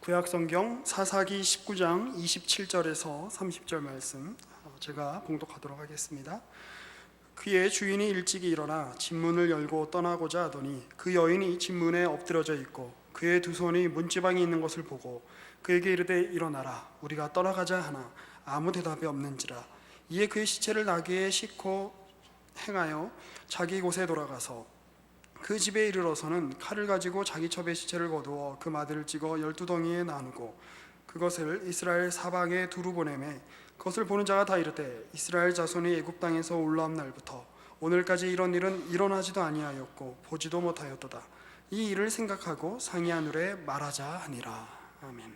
구약성경 사사기 19장 27절에서 30절 말씀 제가 봉독하도록 하겠습니다. 그의 주인이 일찍이 일어나 집문을 열고 떠나고자 하더니 그 여인이 집문에 엎드러져 있고 그의 두 손이 문지방에 있는 것을 보고 그에게 이르되 일어나라 우리가 떠나가자 하나 아무 대답이 없는지라. 이에 그의 시체를 나귀에 싣고 행하여 자기 곳에 돌아가서 그 집에 이르러서는 칼을 가지고 자기 첩의 시체를 거두어 그 마디를 찍어 12덩이에 나누고 그것을 이스라엘 사방에 두루 보내매 그것을 보는 자가 다 이르되 이스라엘 자손이 애굽 땅에서 올라온 날부터 오늘까지 이런 일은 일어나지도 아니하였고 보지도 못하였도다. 이 일을 생각하고 상의하노래 말하자 하니라. 아멘.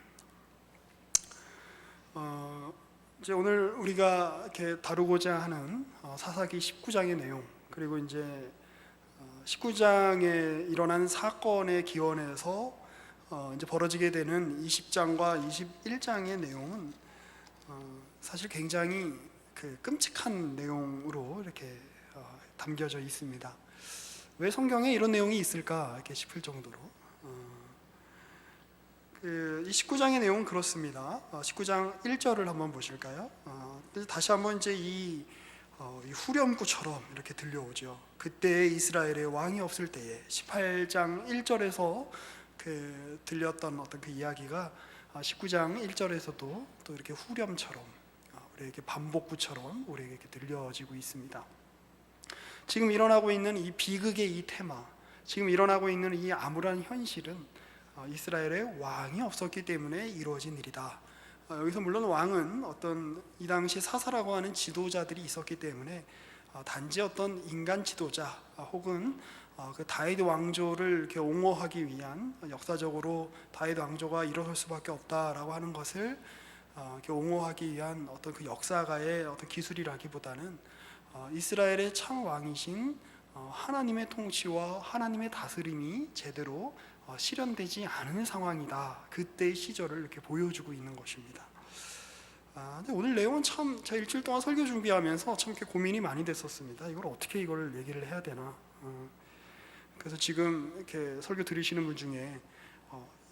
이제 오늘 우리가 이렇게 다루고자 하는 사사기 19장의 내용, 그리고 이제 19장에 일어난 사건의 기원에서 이제 벌어지게 되는 20장과 21장의 내용은 사실 굉장히 끔찍한 내용으로 이렇게 담겨져 있습니다. 왜 성경에 이런 내용이 있을까 이렇게 싶을 정도로 이 19장의 내용은 그렇습니다. 19장 1절을 한번 보실까요? 다시 한번 이제 이 후렴구처럼 이렇게 들려오죠. 그때 이스라엘의 왕이 없을 때에 18장 1절에서 들렸던 어떤 그 이야기가 19장 1절에서도 또 이렇게 후렴처럼 우리에게 반복구처럼 우리에게 이렇게 들려지고 있습니다. 지금 일어나고 있는 이 비극의 이 테마, 지금 일어나고 있는 이 암울한 현실은 이스라엘의 왕이 없었기 때문에 이루어진 일이다. 여기서 물론 왕은 어떤 이 당시 사사라고 하는 지도자들이 있었기 때문에 단지 어떤 인간 지도자 혹은 그 다윗 왕조를 이렇게 옹호하기 위한, 역사적으로 다윗 왕조가 일어설 수밖에 없다라고 하는 것을 이렇게 옹호하기 위한 어떤 그 역사가의 어떤 기술이라기보다는 이스라엘의 참 왕이신 하나님의 통치와 하나님의 다스림이 제대로 실현되지 않은 상황이다. 그때의 시절을 이렇게 보여주고 있는 것입니다. 근데 오늘 내용은 참 제가 일주일 동안 설교 준비하면서 참 이렇게 고민이 많이 됐었습니다. 이걸 어떻게 이걸 얘기를 해야 되나. 그래서 지금 이렇게 설교 들으시는 분 중에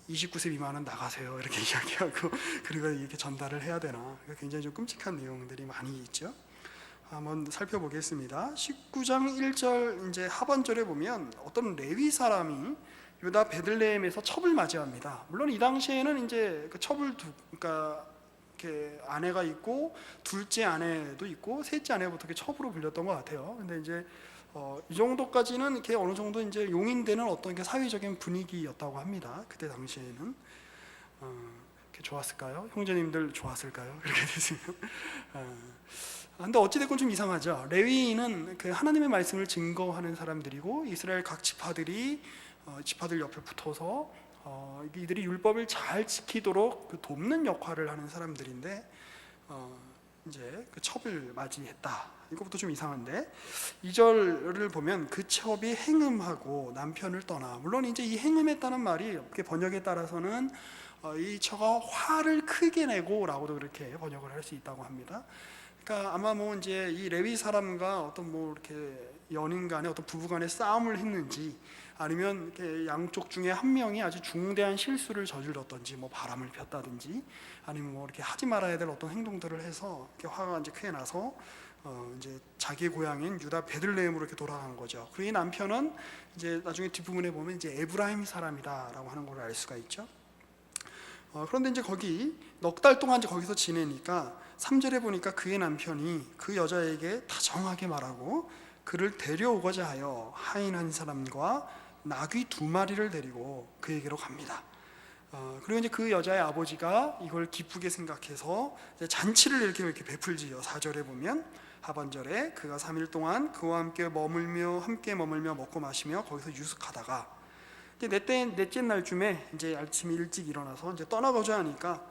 29세 미만은 나가세요 이렇게 이야기하고 그리고 이렇게 전달을 해야 되나. 굉장히 좀 끔찍한 내용들이 많이 있죠. 한번 살펴보겠습니다. 19장 1절 이제 하반절에 보면 어떤 레위 사람이 유다 베들레헴에서 첩을 맞이합니다. 물론 이 당시에는 이제 그 첩을 그러니까 이렇게 아내가 있고 둘째 아내도 있고 셋째 아내부터 이렇게 첩으로 불렸던 것 같아요. 근데 이제 이 정도까지는 이렇게 어느 정도 이제 용인되는 어떤 게 사회적인 분위기였다고 합니다. 그때 당시에는 이렇게 좋았을까요? 형제님들 좋았을까요? 이렇게 됐으면. 근데 어찌됐건 좀 이상하죠. 레위인은 그 하나님의 말씀을 증거하는 사람들이고 이스라엘 각 지파들이 지파들 옆에 붙어서 이들이 율법을 잘 지키도록 돕는 역할을 하는 사람들인데 이제 그 첩을 맞이했다. 이것부터 좀 이상한데 2절을 보면 그 첩이 행음하고 남편을 떠나. 물론 이제 이 행음했다는 말이 번역에 따라서는 이 첩가 화를 크게 내고라고도 그렇게 번역을 할 수 있다고 합니다. 그러니까 아마 뭐 이제 이 레위 사람과 어떤 뭐 이렇게 연인 간에 어떤 부부 간에 싸움을 했는지 아니면 이렇게 양쪽 중에 한 명이 아주 중대한 실수를 저질렀던지 뭐 바람을 폈다든지 아니면 뭐 이렇게 하지 말아야 될 어떤 행동들을 해서 이렇게 화가 이제 크게 나서 이제 자기 고향인 유다 베들레헴으로 이렇게 돌아간 거죠. 그리고 이 남편은 이제 나중에 뒷부분에 보면 이제 에브라임 사람이다라고 하는 걸 알 수가 있죠. 그런데 이제 거기 넉 달 동안 이제 거기서 지내니까 3절에 보니까 그의 남편이 그 여자에게 다정하게 말하고 그를 데려오고자 하여 하인 한 사람과 나귀 2마리를 데리고 그에게로 갑니다. 그리고 이제 그 여자의 아버지가 이걸 기쁘게 생각해서 이제 잔치를 이렇게 베풀지요. 4절에 보면 하반절에 그가 3일 동안 그와 함께 머물며 먹고 마시며 거기서 유숙하다가 이제 넷째 날쯤에 이제 아침 일찍 일어나서 이제 떠나고자 하니까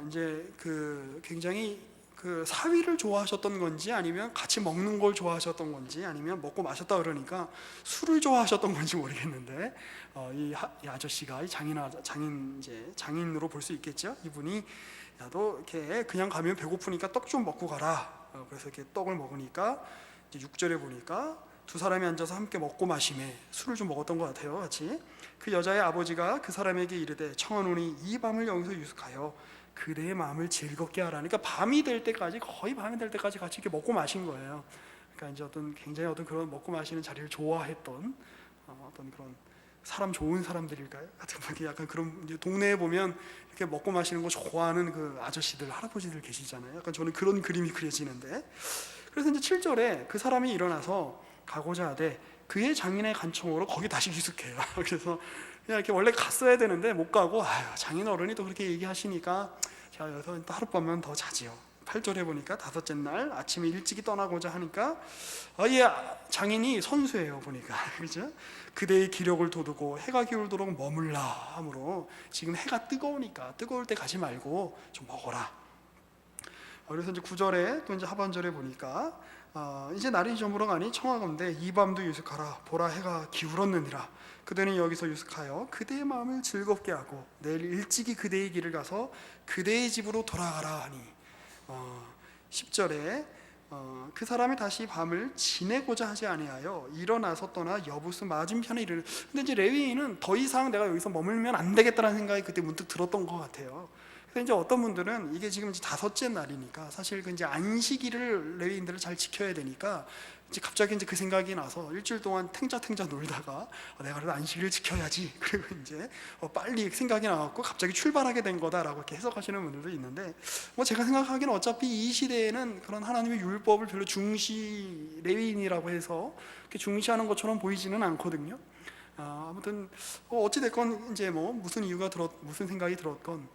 이제 그 굉장히 그 사위를 좋아하셨던 건지 아니면 같이 먹는 걸 좋아하셨던 건지 아니면 먹고 마셨다 그러니까 술을 좋아하셨던 건지 모르겠는데 이 아저씨가 이 장인으로 볼 수 있겠죠. 이분이 야, 너 이렇게 그냥 가면 배고프니까 떡 좀 먹고 가라. 그래서 이렇게 떡을 먹으니까 이제 6절에 보니까 두 사람이 앉아서 함께 먹고 마시매, 술을 좀 먹었던 것 같아요, 같이. 그 여자의 아버지가 그 사람에게 이르되 청하노니 이 밤을 여기서 유숙하여 그대의 마음을 즐겁게 하라. 그러니까 밤이 될 때까지, 거의 밤이 될 때까지 같이 이렇게 먹고 마신 거예요. 그러니까 이제 굉장히 그런 먹고 마시는 자리를 좋아했던 어떤 그런 사람 좋은 사람들일까요? 하여튼 약간 그런, 이제 동네에 보면 이렇게 먹고 마시는 거 좋아하는 그 아저씨들, 할아버지들 계시잖아요. 약간 저는 그런 그림이 그려지는데, 그래서 이제 7절에 그 사람이 일어나서 가고자 하되 그의 장인의 간청으로 거기 다시 유숙해요. 그래서 그냥 이렇게 원래 갔어야 되는데 못 가고, 아유, 장인 어른이 또 그렇게 얘기하시니까 제가 여기서 또 하룻밤만 더 자지요. 8절에 보니까 다섯째 날 아침에 일찍이 떠나고자 하니까 이 장인이 선수예요, 보니까. 그죠? 그대의 기력을 돋우고 해가 기울도록 머물라 하므로 지금 해가 뜨거우니까 뜨거울 때 가지 말고 좀 먹어라. 그래서 이제 9절에 또 이제 하반절에 보니까 이제 날이 저물어 가니 청하건대 이 밤도 유숙하라. 보라, 해가 기울었느니라. 그대는 여기서 유숙하여 그대의 마음을 즐겁게 하고 내일 일찍이 그대의 길을 가서 그대의 집으로 돌아가라 하니. 10절에 그 사람이 다시 밤을 지내고자 하지 아니하여 일어나서 떠나 여부스 맞은편에 이르는. 근데 이제 레위인은 더 이상 내가 여기서 머물면 안 되겠다는 생각이 그때 문득 들었던 것 같아요. 그래서 이제 어떤 분들은 이게 지금 이제 다섯째 날이니까 사실 그 이제 안식일을 레위인들을 잘 지켜야 되니까 이제 갑자기 이제 그 생각이 나서 일주일 동안 탱자 놀다가 내가 그래도 안식일을 지켜야지, 그리고 이제 빨리 생각이 나갖고 갑자기 출발하게 된 거다라고 이렇게 해석하시는 분들도 있는데, 뭐 제가 생각하기는 어차피 이 시대에는 그런 하나님의 율법을 별로 레위인이라고 해서 이렇게 중시하는 것처럼 보이지는 않거든요. 아무튼 어찌 됐건 이제 뭐 무슨 생각이 들었건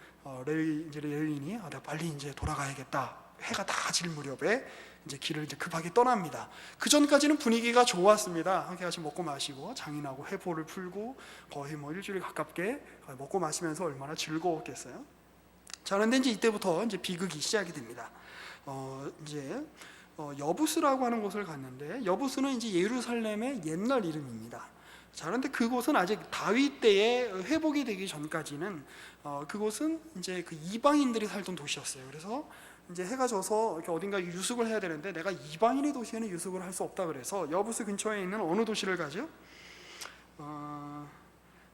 레위인이 내가 빨리 이제 돌아가야겠다. 해가 다 질 무렵에 이제 길을 이제 급하게 떠납니다. 그 전까지는 분위기가 좋았습니다. 함께 같이 먹고 마시고 장인하고 회포를 풀고 거의 뭐 일주일 가깝게 먹고 마시면서 얼마나 즐거웠겠어요. 자, 그런데 이제 이때부터 이제 비극이 시작이 됩니다. 여부스라고 하는 곳을 갔는데, 여부스는 이제 예루살렘의 옛날 이름입니다. 자, 그런데 그곳은 아직 다윗 때에 회복이 되기 전까지는 그곳은 이제 그 이방인들이 살던 도시였어요. 그래서 이제 해가 져서 이렇게 어딘가 유숙을 해야 되는데 내가 이방인의 도시에는 유숙을 할 수 없다 그래서 여부스 근처에 있는 어느 도시를 가죠?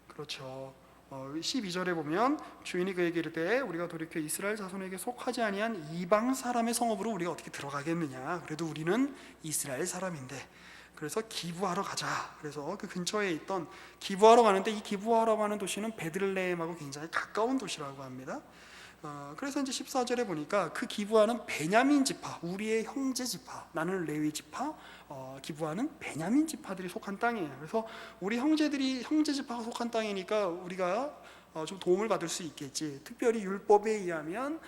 그렇죠. 12절에 보면 주인이 그에게 이르되 우리가 돌이켜 이스라엘 자손에게 속하지 아니한 이방 사람의 성읍으로 우리가 어떻게 들어가겠느냐. 그래도 우리는 이스라엘 사람인데 그래서 기부하러 가자. 그래서 그 근처에 있던 기부하러 가는데, 이 기부하러 가는 도시는 베들레헴하고 굉장히 가까운 도시라고 합니다. 그래서 이제 14절에 보니까 그 기부하는 베냐민 지파, 우리의 형제 지파, 나는 레위 지파, 기부하는 베냐민 지파들이 속한 땅이에요. 그래서 우리 형제 지파가 속한 땅이니까 우리가 좀 도움을 받을 수 있겠지. 특별히 율법에 의하면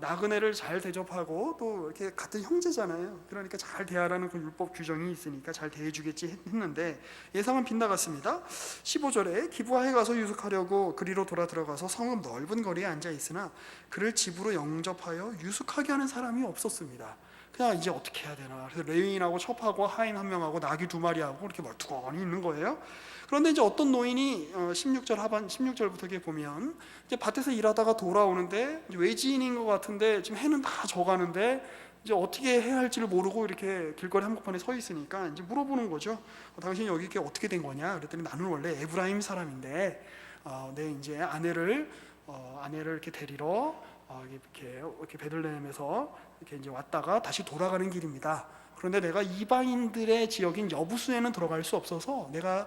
나그네를 잘 대접하고 또 이렇게 같은 형제잖아요. 그러니까 잘 대하라는 그 율법 규정이 있으니까 잘 대해주겠지 했는데 예상은 빗나갔습니다. 15절에 기부하에 가서 유숙하려고 그리로 돌아 들어가서 성읍 넓은 거리에 앉아 있으나 그를 집으로 영접하여 유숙하게 하는 사람이 없었습니다. 그냥 이제 어떻게 해야 되나. 그래서 레위인하고 첩하고 하인 한 명하고 나귀 2마리하고 이렇게 멀뚱하니 있는 거예요. 그런데 이제 어떤 노인이 16절부터 이렇게 보면 이제 밭에서 일하다가 돌아오는데 외지인인 것 같은데 지금 해는 다 져가는데 이제 어떻게 해야 할지를 모르고 이렇게 길거리 한복판에 서 있으니까 이제 물어보는 거죠. 당신이 여기 이렇게 어떻게 된 거냐? 그랬더니 나는 원래 에브라임 사람인데 내 이제 아내를 이렇게 데리러 이렇게 베들레헴에서 이렇게 이제 왔다가 다시 돌아가는 길입니다. 그런데 내가 이방인들의 지역인 여부스에는 들어갈 수 없어서 내가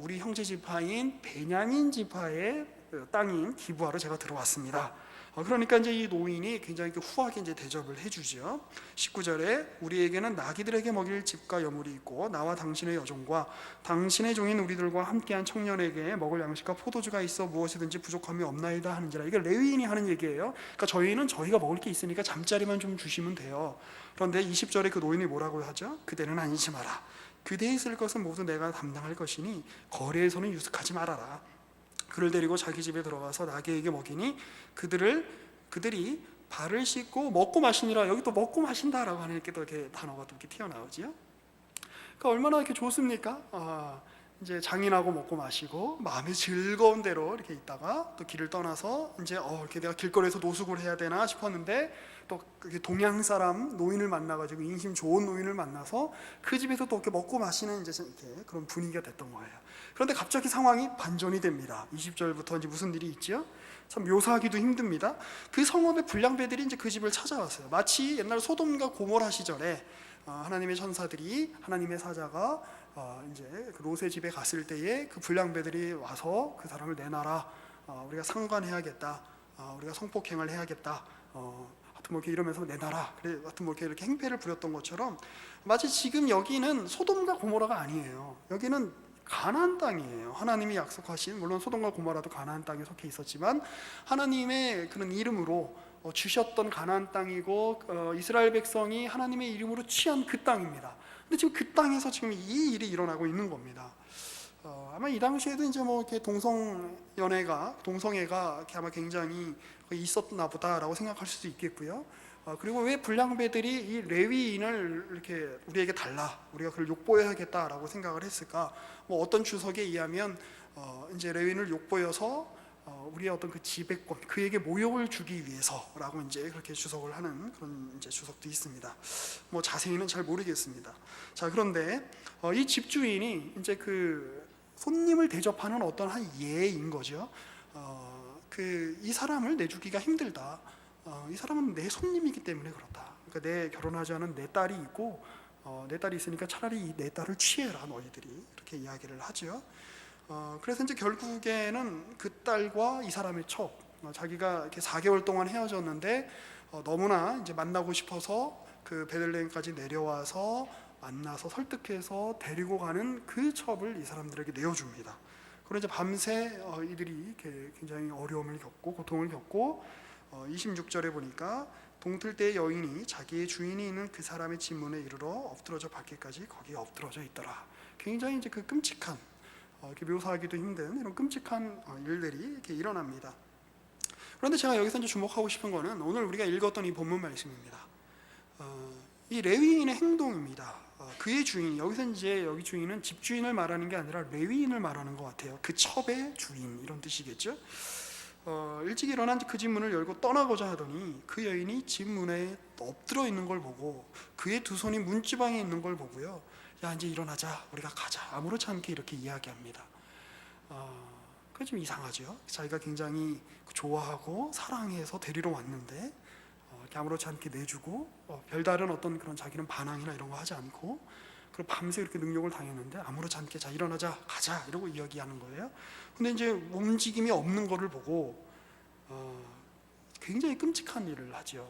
우리 형제 지파인 베냐민 지파의 땅인 기부하러 제가 들어왔습니다. 그러니까 이제 이 노인이 굉장히 후하게 이제 대접을 해주죠. 19절에 우리에게는 나귀들에게 먹일 집과 여물이 있고 나와 당신의 여종과 당신의 종인 우리들과 함께한 청년에게 먹을 양식과 포도주가 있어 무엇이든지 부족함이 없나이다 하는지라. 이게 레위인이 하는 얘기예요. 그러니까 저희는 저희가 먹을 게 있으니까 잠자리만 좀 주시면 돼요. 그런데 20절에 그 노인이 뭐라고 하죠? 그대는 안심하라. 그대에 있을 것은 모두 내가 담당할 것이니 거리에서는 유숙하지 말아라. 그를 데리고 자기 집에 들어가서 나귀에게 먹이니 그들이 발을 씻고 먹고 마시니라. 여기 또 먹고 마신다라고 하는 이렇게 또 이렇게 단어가 또 이렇게 튀어나오지요. 그러니까 얼마나 이렇게 좋습니까? 이제 장인하고 먹고 마시고 마음이 즐거운 대로 이렇게 있다가 또 길을 떠나서 이제 이렇게 내가 길거리에서 노숙을 해야 되나 싶었는데 또 동양 사람 노인을 만나가지고 인심 좋은 노인을 만나서 그 집에서 또 이렇게 먹고 마시는 이제 이렇게 그런 분위기가 됐던 거예요. 그런데 갑자기 상황이 반전이 됩니다. 20절부터 이제 무슨 일이 있죠? 참 묘사하기도 힘듭니다. 그 성읍의 불량배들이 이제 그 집을 찾아왔어요. 마치 옛날 소돔과 고모라 시절에 하나님의 천사들이, 하나님의 사자가 이제 그 롯의 집에 갔을 때에 그 불량배들이 와서 그 사람을 내놔라, 우리가 상관해야겠다, 우리가 성폭행을 해야겠다, 하여튼 뭐 이렇게 이러면서 내놔라, 그래 하여튼 뭐 이렇게 행패를 부렸던 것처럼 마치 지금 여기는 소돔과 고모라가 아니에요. 여기는 가나안 땅이에요. 하나님이 약속하신, 물론 소돔과 고모라도 가나안 땅에 속해 있었지만 하나님의 그런 이름으로 주셨던 가나안 땅이고 이스라엘 백성이 하나님의 이름으로 취한 그 땅입니다. 근데 지금 그 땅에서 지금 이 일이 일어나고 있는 겁니다. 아마 이 당시에도 이제 뭐 이렇게 동성애가 이렇게 아마 굉장히 있었나 보다라고 생각할 수도 있겠고요. 그리고 왜 불량배들이 이 레위인을 이렇게 우리에게 달라, 우리가 그를 욕보여야겠다라고 생각을 했을까? 뭐 어떤 주석에 의하면 이제 레위인을 욕보여서 우리의 어떤 그 지배권, 그에게 모욕을 주기 위해서라고 이제 그렇게 주석을 하는 그런 이제 주석도 있습니다. 뭐 자세히는 잘 모르겠습니다. 자, 그런데 이 집주인이 이제 그 손님을 대접하는 어떤 한 예인 거죠. 이 사람을 내주기가 힘들다. 이 사람은 내 손님이기 때문에 그렇다. 그러니까 내 결혼하지 않은 내 딸이 있고 내 딸이 있으니까 차라리 내 딸을 취해라 너희들이, 이렇게 이야기를 하죠. 그래서 이제 결국에는 그 딸과 이 사람의 첩, 자기가 이렇게 4개월 동안 헤어졌는데 너무나 이제 만나고 싶어서 그 베들레헴까지 내려와서 만나서 설득해서 데리고 가는 그 첩을 이 사람들에게 내어줍니다. 그리고 이제 밤새 이들이 이렇게 굉장히 어려움을 겪고 고통을 겪고 26절에 보니까 동틀 때 여인이 자기의 주인이 있는 그 사람의 집 문에 이르러 엎드러져 받기까지 거기에 엎드러져 있더라. 굉장히 이제 그 끔찍한, 이렇게 묘사하기도 힘든 이런 끔찍한 일들이 이렇게 일어납니다. 그런데 제가 여기서 이제 주목하고 싶은 거는 오늘 우리가 읽었던 이 본문 말씀입니다. 이 레위인의 행동입니다. 그의 주인, 여기서 이제 여기 주인은 집주인을 말하는 게 아니라 레위인을 말하는 것 같아요. 그 첩의 주인, 이런 뜻이겠죠. 일찍 일어난 그 집 문을 열고 떠나고자 하더니 그 여인이 집 문에 엎드려 있는 걸 보고 그의 두 손이 문지방에 있는 걸 보고요, 야 이제 일어나자, 우리가 가자, 아무렇지 않게 이렇게 이야기합니다. 그게 좀 이상하죠. 자기가 굉장히 좋아하고 사랑해서 데리러 왔는데 이렇게 아무렇지 않게 내주고 별다른 어떤 그런 자기는 반항이나 이런 거 하지 않고, 그리고 밤새 이렇게 능욕을 당했는데 아무렇지 않게 자 일어나자, 가자, 이러고 이야기하는 거예요. 근데 이제 움직임이 없는 거를 보고 굉장히 끔찍한 일을 하죠.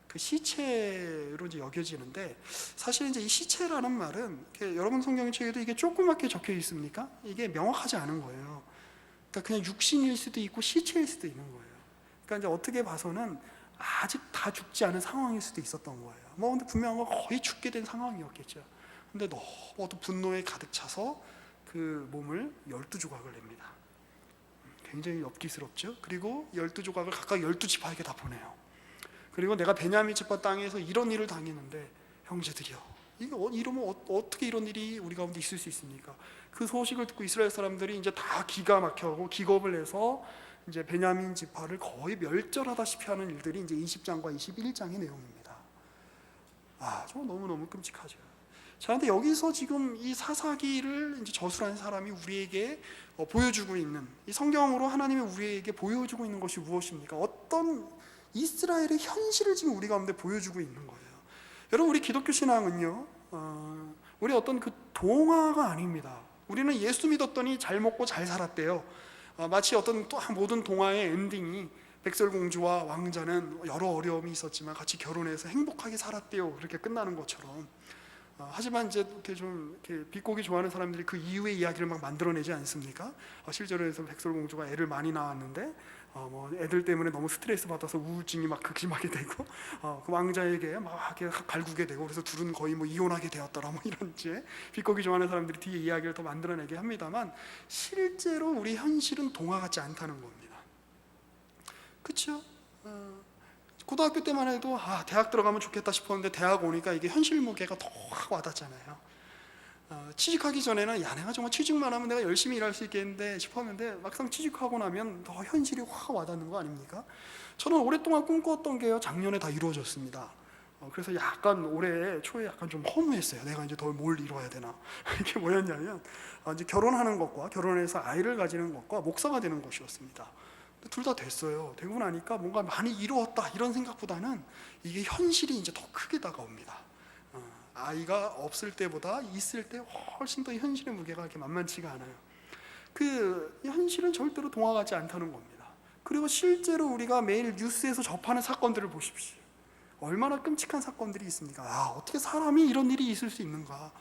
그 시체로 이제 여겨지는데, 사실 이제 이 시체라는 말은 여러분 성경책에도 이게 조그맣게 적혀 있습니까? 이게 명확하지 않은 거예요. 그러니까 그냥 육신일 수도 있고 시체일 수도 있는 거예요. 그러니까 이제 어떻게 봐서는 아직 다 죽지 않은 상황일 수도 있었던 거예요. 뭐 근데 분명한 건 거의 죽게 된 상황이었겠죠. 근데 너무 또 분노에 가득 차서 그 몸을 12조각을 냅니다. 굉장히 엽기스럽죠. 그리고 12조각을 각각 12지파에게 다 보내요. 그리고 내가 베냐민 지파 땅에서 이런 일을 당했는데 형제들이여, 이러면 어떻게 이런 일이 우리 가운데 있을 수 있습니까? 그 소식을 듣고 이스라엘 사람들이 이제 다 기가 막혀고 기겁을 해서 이제 베냐민 지파를 거의 멸절하다시피 하는 일들이 이제 20장과 21장의 내용입니다. 정말 너무너무 끔찍하죠. 자, 근데 여기서 지금 이 사사기를 이제 저술한 사람이 우리에게 보여주고 있는, 이 성경으로 하나님이 우리에게 보여주고 있는 것이 무엇입니까? 어떤 이스라엘의 현실을 지금 우리 가운데 보여주고 있는 거예요. 여러분, 우리 기독교 신앙은요, 우리 어떤 그 동화가 아닙니다. 우리는 예수 믿었더니 잘 먹고 잘 살았대요. 마치 어떤 또 모든 동화의 엔딩이 백설공주와 왕자는 여러 어려움이 있었지만 같이 결혼해서 행복하게 살았대요, 그렇게 끝나는 것처럼. 하지만 이제 이렇게 좀 이렇게 비꼬기 좋아하는 사람들이 그 이후의 이야기를 막 만들어내지 않습니까? 실제로 해서 백설공주가 애를 많이 낳았는데 뭐 애들 때문에 너무 스트레스 받아서 우울증이 막 극심하게 되고 그 왕자에게 막 이렇게 갈구게 되고, 그래서 둘은 거의 뭐 이혼하게 되었더라, 뭐 이런 이제 비꼬기 좋아하는 사람들이 뒤에 이야기를 더 만들어내게 합니다만, 실제로 우리 현실은 동화 같지 않다는 겁니다. 그렇죠? 고등학교 때만 해도 대학 들어가면 좋겠다 싶었는데 대학 오니까 이게 현실 무게가 더 와닿잖아요. 취직하기 전에는 야, 내가 정말 취직만 하면 내가 열심히 일할 수 있겠는데 싶었는데 막상 취직하고 나면 더 현실이 확 와닿는 거 아닙니까? 저는 오랫동안 꿈꿨던 게요, 작년에 다 이루어졌습니다. 그래서 약간 올해 초에 약간 좀 허무했어요. 내가 이제 더 뭘 이뤄야 되나. 이게 뭐였냐면 이제 결혼하는 것과 결혼해서 아이를 가지는 것과 목사가 되는 것이었습니다. 둘 다 됐어요. 되고 나니까 뭔가 많이 이루었다 이런 생각보다는 이게 현실이 이제 더 크게 다가옵니다. 아이가 없을 때보다 있을 때 훨씬 더 현실의 무게가 이렇게 만만치가 않아요. 그 현실은 절대로 동화 같지 않다는 겁니다. 그리고 실제로 우리가 매일 뉴스에서 접하는 사건들을 보십시오. 얼마나 끔찍한 사건들이 있습니까? 어떻게 사람이 이런 일이 있을 수 있는가?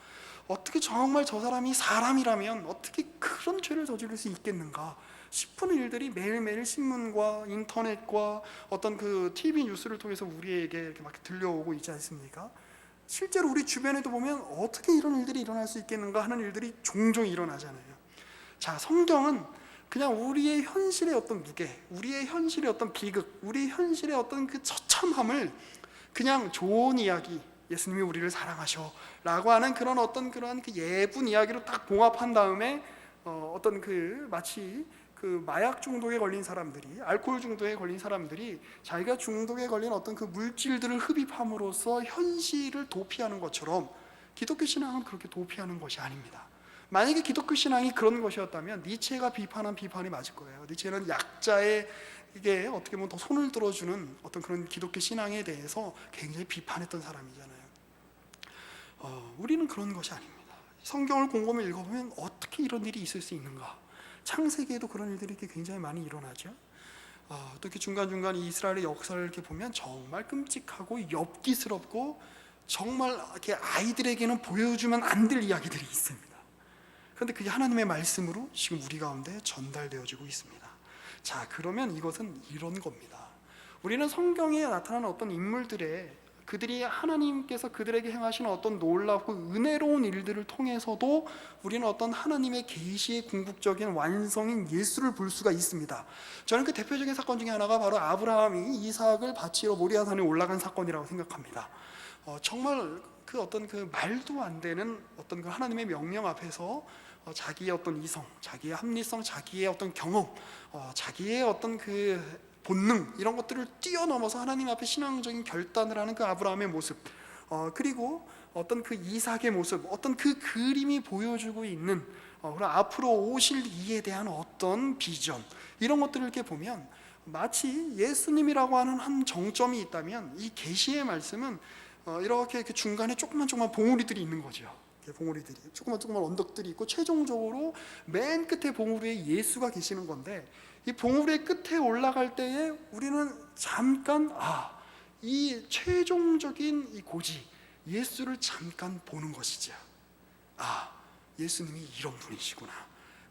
어떻게 정말 저 사람이 사람이라면 어떻게 그런 죄를 저지를 수 있겠는가 싶은 일들이 매일매일 신문과 인터넷과 어떤 그 TV 뉴스를 통해서 우리에게 이렇게 막 들려오고 있지 않습니까? 실제로 우리 주변에도 보면 어떻게 이런 일들이 일어날 수 있겠는가 하는 일들이 종종 일어나잖아요. 자, 성경은 그냥 우리의 현실의 어떤 무게, 우리의 현실의 어떤 비극, 우리의 현실의 어떤 그 처참함을 그냥 좋은 이야기, 예수님이 우리를 사랑하셔 라고 하는 그러한 그 예쁜 이야기로 딱 봉합한 다음에 어떤 그 마치 그 마약 중독에 걸린 사람들이, 알코올 중독에 걸린 사람들이 자기가 중독에 걸린 어떤 그 물질들을 흡입함으로써 현실을 도피하는 것처럼 기독교 신앙은 그렇게 도피하는 것이 아닙니다. 만약에 기독교 신앙이 그런 것이었다면 니체가 비판한 비판이 맞을 거예요. 니체는 약자의 이게 어떻게 보면 더 손을 들어주는 어떤 그런 기독교 신앙에 대해서 굉장히 비판했던 사람이잖아요. 우리는 그런 것이 아닙니다. 성경을 곰곰이 읽어보면 어떻게 이런 일이 있을 수 있는가? 창세기에도 그런 일들이 이렇게 굉장히 많이 일어나죠. 또 이렇게 중간중간 이스라엘의 역사를 이렇게 보면 정말 끔찍하고 엽기스럽고 정말 이렇게 아이들에게는 보여주면 안 될 이야기들이 있습니다. 그런데 그게 하나님의 말씀으로 지금 우리 가운데 전달되어지고 있습니다. 자, 그러면 이것은 이런 겁니다. 우리는 성경에 나타나는 어떤 인물들의 그들이 하나님께서 그들에게 행하시는 어떤 놀랍고 은혜로운 일들을 통해서도 우리는 어떤 하나님의 계시의 궁극적인 완성인 예수를 볼 수가 있습니다. 저는 그 대표적인 사건 중에 하나가 바로 아브라함이 이삭을 바치러 모리아산에 올라간 사건이라고 생각합니다. 정말 그 어떤 그 말도 안 되는 어떤 그 하나님의 명령 앞에서 자기의 어떤 이성, 자기의 합리성, 자기의 어떤 경험, 자기의 어떤 그 본능 이런 것들을 뛰어넘어서 하나님 앞에 신앙적인 결단을 하는 그 아브라함의 모습, 그리고 어떤 그 이삭의 모습, 어떤 그 그림이 보여주고 있는 그런 앞으로 오실 이에 대한 어떤 비전, 이런 것들을 이렇게 보면 마치 예수님이라고 하는 한 정점이 있다면 이 계시의 말씀은 이렇게 중간에 조그만 봉우리들이 있는 거죠. 봉우리들이 조그만 언덕들이 있고 최종적으로 맨 끝에 봉우리에 예수가 계시는 건데, 이 봉우리의 끝에 올라갈 때에 우리는 잠깐 이 최종적인 이 고지 예수를 잠깐 보는 것이죠. 예수님이 이런 분이시구나,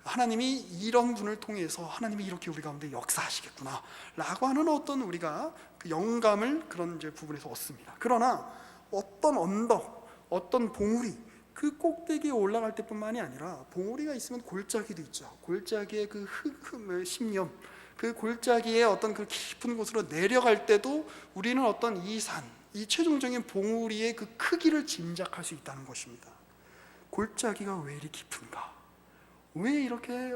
하나님이 이런 분을 통해서 하나님이 이렇게 우리 가운데 역사하시겠구나 라고 하는 어떤 우리가 그 영감을 그런 이제 부분에서 얻습니다. 그러나 어떤 언덕, 어떤 봉우리, 그 꼭대기에 올라갈 때뿐만이 아니라 봉우리가 있으면 골짜기도 있죠. 골짜기의 그 심연, 그 골짜기의 어떤 그 깊은 곳으로 내려갈 때도 우리는 어떤 이 산, 이 최종적인 봉우리의 그 크기를 짐작할 수 있다는 것입니다. 골짜기가 왜 이리 깊은가? 왜 이렇게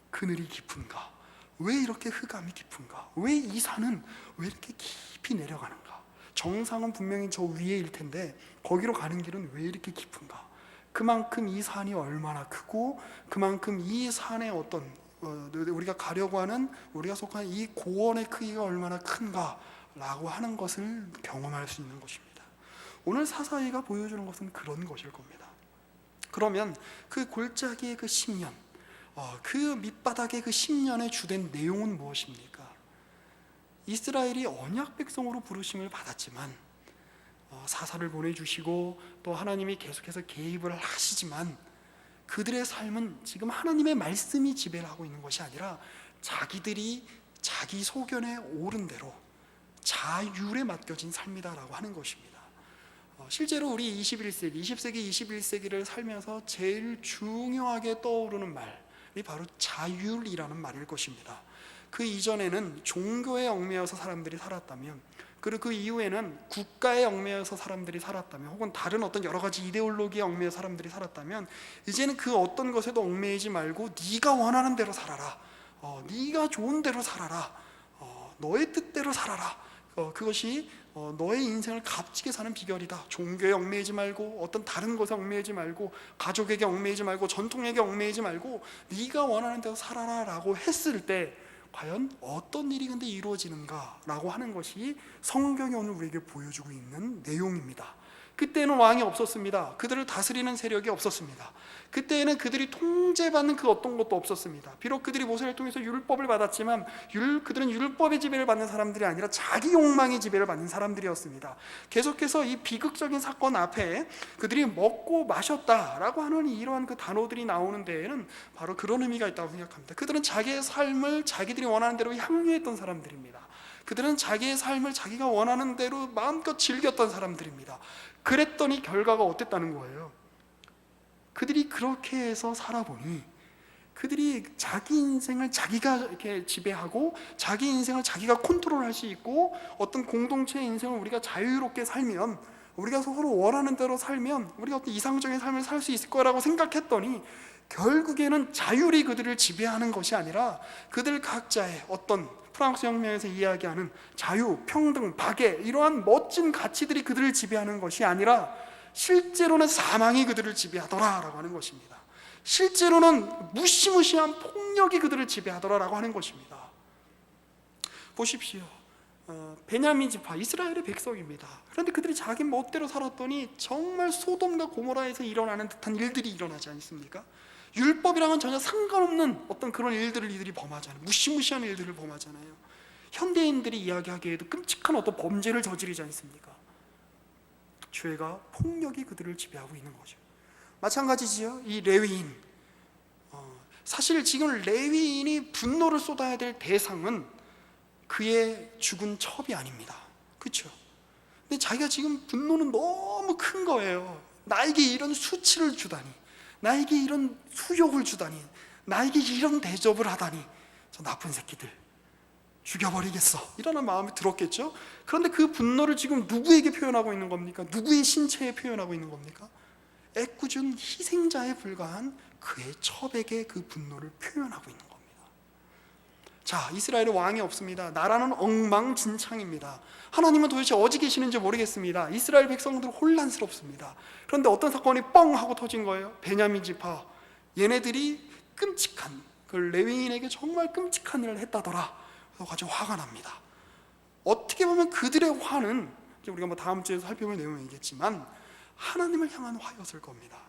그늘이 깊은가? 왜 이렇게 흑암이 깊은가? 왜 이 산은 왜 이렇게 깊이 내려가는가? 정상은 분명히 저 위에일 텐데 거기로 가는 길은 왜 이렇게 깊은가? 그만큼 이 산이 얼마나 크고 그만큼 이 산의 어떤 우리가 가려고 하는, 우리가 속한 이 고원의 크기가 얼마나 큰가 라고 하는 것을 경험할 수 있는 것입니다. 오늘 사사이가 보여주는 것은 그런 것일 겁니다. 그러면 그 골짜기의 그 10년, 그 밑바닥의 그 10년의 주된 내용은 무엇입니까? 이스라엘이 언약 백성으로 부르심을 받았지만 사사를 보내주시고 또 하나님이 계속해서 개입을 하시지만 그들의 삶은 지금 하나님의 말씀이 지배를 하고 있는 것이 아니라 자기들이 자기 소견에 오른 대로 자율에 맡겨진 삶이다라고 하는 것입니다. 실제로 우리 21세기, 20세기, 21세기를 살면서 제일 중요하게 떠오르는 말이 바로 자율이라는 말일 것입니다. 그 이전에는 종교에 얽매여서 사람들이 살았다면 그리고 그 이후에는 국가에 얽매여서 사람들이 살았다면, 혹은 다른 어떤 여러 가지 이데올로기에 얽매여 사람들이 살았다면, 이제는 그 어떤 것에도 얽매이지 말고 네가 원하는 대로 살아라, 네가 좋은 대로 살아라, 너의 뜻대로 살아라. 그것이 너의 인생을 값지게 사는 비결이다. 종교에 얽매이지 말고, 어떤 다른 것에 얽매이지 말고, 가족에게 얽매이지 말고, 전통에게 얽매이지 말고 네가 원하는 대로 살아라 라고 했을 때 과연 어떤 일이 근데 이루어지는가 라고 하는 것이 성경이 오늘 우리에게 보여주고 있는 내용입니다. 그때는 왕이 없었습니다. 그들을 다스리는 세력이 없었습니다. 그때에는 그들이 통제받는 그 어떤 것도 없었습니다. 비록 그들이 모세를 통해서 율법을 받았지만 그들은 율법의 지배를 받는 사람들이 아니라 자기 욕망의 지배를 받는 사람들이었습니다. 계속해서 이 비극적인 사건 앞에 그들이 먹고 마셨다라고 하는 이러한 그 단어들이 나오는 데에는 바로 그런 의미가 있다고 생각합니다. 그들은 자기의 삶을 자기들이 원하는 대로 향유했던 사람들입니다. 그들은 자기의 삶을 자기가 원하는 대로 마음껏 즐겼던 사람들입니다. 그랬더니 결과가 어땠다는 거예요? 그들이 그렇게 해서 살아보니 그들이 자기 인생을 자기가 이렇게 지배하고 자기 인생을 자기가 컨트롤할 수 있고, 어떤 공동체의 인생을 우리가 자유롭게 살면, 우리가 서로 원하는 대로 살면 우리가 어떤 이상적인 삶을 살 수 있을 거라고 생각했더니 결국에는 자율이 그들을 지배하는 것이 아니라 그들 각자의 어떤 프랑스 혁명에서 이야기하는 자유, 평등, 박애, 이러한 멋진 가치들이 그들을 지배하는 것이 아니라 실제로는 사망이 그들을 지배하더라라고 하는 것입니다. 실제로는 무시무시한 폭력이 그들을 지배하더라라고 하는 것입니다. 보십시오. 베냐민 지파, 이스라엘의 백성입니다. 그런데 그들이 자기 멋대로 살았더니 정말 소돔과 고모라에서 일어나는 듯한 일들이 일어나지 않습니까? 율법이랑은 전혀 상관없는 어떤 그런 일들을 이들이 범하잖아요. 무시무시한 일들을 범하잖아요. 현대인들이 이야기하기에도 끔찍한 어떤 범죄를 저지르지 않습니까? 죄가, 폭력이 그들을 지배하고 있는 거죠. 마찬가지지요. 이 레위인, 사실 지금 레위인이 분노를 쏟아야 될 대상은 그의 죽은 첩이 아닙니다. 그렇죠? 근데 자기가 지금 분노는 너무 큰 거예요. 나에게 이런 수치를 주다니, 나에게 이런 수욕을 주다니, 나에게 이런 대접을 하다니, 저 나쁜 새끼들 죽여버리겠어, 이라는 마음이 들었겠죠. 그런데 그 분노를 지금 누구에게 표현하고 있는 겁니까? 누구의 신체에 표현하고 있는 겁니까? 애꿎은 희생자에 불과한 그의 첩에게 그 분노를 표현하고 있는 겁니다. 자, 이스라엘에 왕이 없습니다. 나라는 엉망진창입니다. 하나님은 도대체 어디 계시는지 모르겠습니다. 이스라엘 백성들은 혼란스럽습니다. 그런데 어떤 사건이 뻥 하고 터진 거예요. 베냐민 지파, 얘네들이 끔찍한, 그 레위인에게 정말 끔찍한 일을 했다더라. 그래서 아주 화가 납니다. 어떻게 보면 그들의 화는, 우리가 다음 주에 살펴볼 내용이겠지만, 하나님을 향한 화였을 겁니다.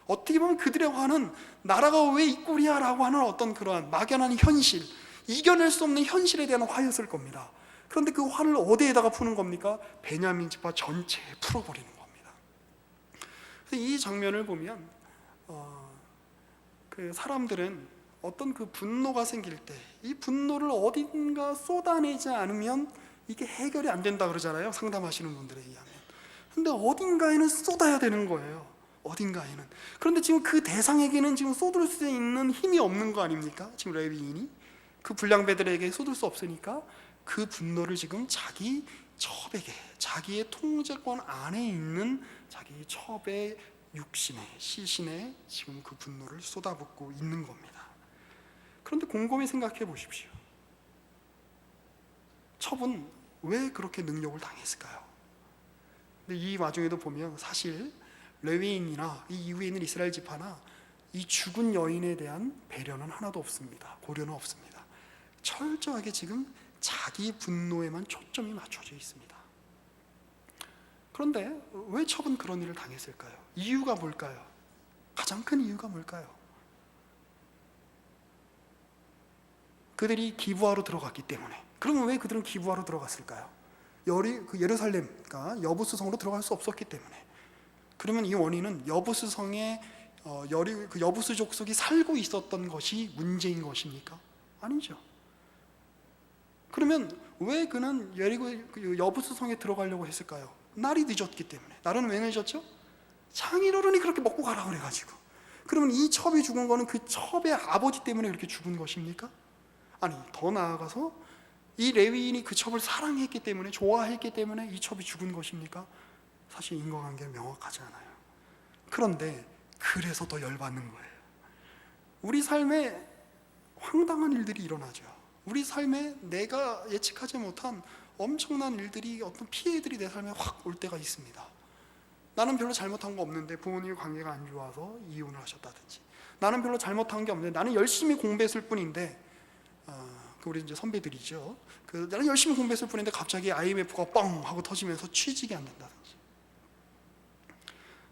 어떻게 보면 그들의 화는 나라가 왜 이 꼴이야 라고 하는 어떤 그러한 막연한 현실, 이겨낼 수 없는 현실에 대한 화였을 겁니다. 그런데 그 화를 어디에다가 푸는 겁니까? 베냐민 지파 전체에 풀어버리는 겁니다. 그래서 이 장면을 보면 그 사람들은 어떤 그 분노가 생길 때 이 분노를 어딘가 쏟아내지 않으면 이게 해결이 안 된다 그러잖아요, 상담하시는 분들에 의하면. 근데 어딘가에는 쏟아야 되는 거예요. 어딘가에는. 그런데 지금 그 대상에게는 지금 쏟을 수 있는 힘이 없는 거 아닙니까? 지금 레위인이 그 불량배들에게 쏟을 수 없으니까 그 분노를 지금 자기 첩에게, 자기의 통제권 안에 있는 자기 첩의 육신에, 시신에 지금 그 분노를 쏟아붓고 있는 겁니다. 그런데 곰곰이 생각해 보십시오. 첩은 왜 그렇게 능력을 당했을까요? 근데 이 와중에도 보면 사실 레위인이나 이 이후에 있는 이스라엘 지파나 이 죽은 여인에 대한 배려는 하나도 없습니다. 고려는 없습니다. 철저하게 지금 자기 분노에만 초점이 맞춰져 있습니다. 그런데 왜 첩은 그런 일을 당했을까요? 이유가 뭘까요? 가장 큰 이유가 뭘까요? 그들이 기부하러 들어갔기 때문에. 그러면 왜 그들은 기부하러 들어갔을까요? 예루살렘, 그러니까 여부스 성으로 들어갈 수 없었기 때문에. 그러면 이 원인은 여부스 성에 그 여부스 족속이 살고 있었던 것이 문제인 것입니까? 아니죠. 그러면 왜 그는 여부스 성에 들어가려고 했을까요? 날이 늦었기 때문에. 날은 왜 늦었죠? 장인어른이 그렇게 먹고 가라 그래가지고. 그러면 이 첩이 죽은 거는 그 첩의 아버지 때문에 그렇게 죽은 것입니까? 아니, 더 나아가서 이 레위인이 그 첩을 사랑했기 때문에, 좋아했기 때문에 이 첩이 죽은 것입니까? 사실 인과관계는 명확하지 않아요. 그런데 그래서 더 열받는 거예요. 우리 삶에 황당한 일들이 일어나죠. 우리 삶에 내가 예측하지 못한 엄청난 일들이, 어떤 피해들이 내 삶에 확 올 때가 있습니다. 나는 별로 잘못한 거 없는데 부모님 관계가 안 좋아서 이혼을 하셨다든지, 나는 별로 잘못한 게 없는데 나는 열심히 공부했을 뿐인데, 우리 이제 선배들이죠. 나는 열심히 공부했을 뿐인데 갑자기 IMF가 뻥 하고 터지면서 취직이 안 된다든지,